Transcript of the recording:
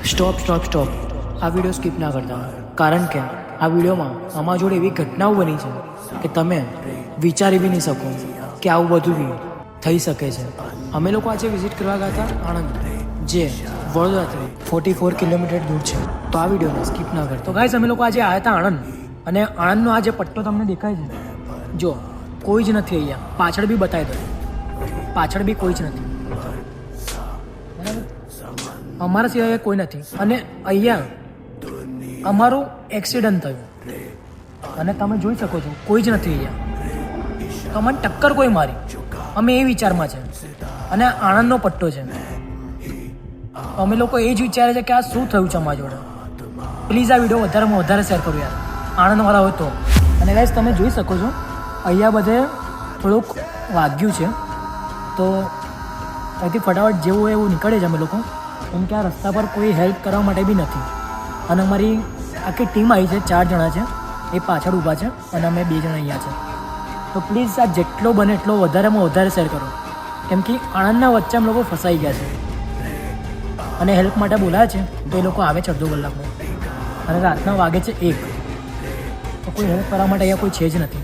Stop આ video skip ના કરતા, કારણ કે આ વિડીયોમાં અમારા જોડે એવી ઘટનાઓ બની છે કે તમે વિચારી બી નહીં શકો કે આવું બધું બી થઈ શકે છે. અમે લોકો આજે વિઝિટ કરવા ગયા હતા આણંદ, જે વડોદરાથી 44 કિલોમીટર દૂર છે. તો આ વિડીયોને સ્કીપ ના કરતા. તો ગાઈસ, અમે લોકો આજે આવ્યા હતા આણંદ, અને આણંદનો આ જે પટ્ટો તમને દેખાય છે, જો કોઈ જ નથી અહીંયા. પાછળ બી બતાવી દો, પાછળ બી કોઈ જ નથી, અમારા સિવાય કોઈ નથી. અને અહીંયા અમારું એક્સિડન્ટ થયું અને તમે જોઈ શકો છો કોઈ જ નથી અહીંયા. તો અમને ટક્કર કોઈ મારી, અમે એ વિચારમાં છે. અને આણંદનો પટ્ટો છે, અમે લોકો એ જ વિચારે છે કે આ શું થયું છે અમારા જોડે. પ્લીઝ આ વિડીયો વધારેમાં વધારે શેર કરો યાર, આણંદવાળા હોય તો. અને ગાઈસ, તમે જોઈ શકો છો અહીંયા બધે થોડુંક વાગ્યું છે, તો અહીંથી ફટાફટ જેવું હોય એવું નીકળે છે અમે લોકો, કેમ કે આ રસ્તા પર કોઈ હેલ્પ કરવા માટે બી નથી. અને અમારી આખી ટીમ આવી છે, 4 જણા છે, એ પાછળ ઊભા છે અને અમે 2 જણા અહીંયા છે. તો પ્લીઝ આ જેટલો બને એટલો વધારેમાં વધારે શેર કરો, કેમ કે આણંદના વચ્ચે અમે લોકો ફસાઈ ગયા છે અને હેલ્પ માટે બોલાવે છે, તો એ લોકો આવે છે અડધો કલાકમાં, અને રાતના વાગે છે 1, તો કોઈ હેલ્પ કરવા માટે અહીંયા કોઈ છે જ નથી.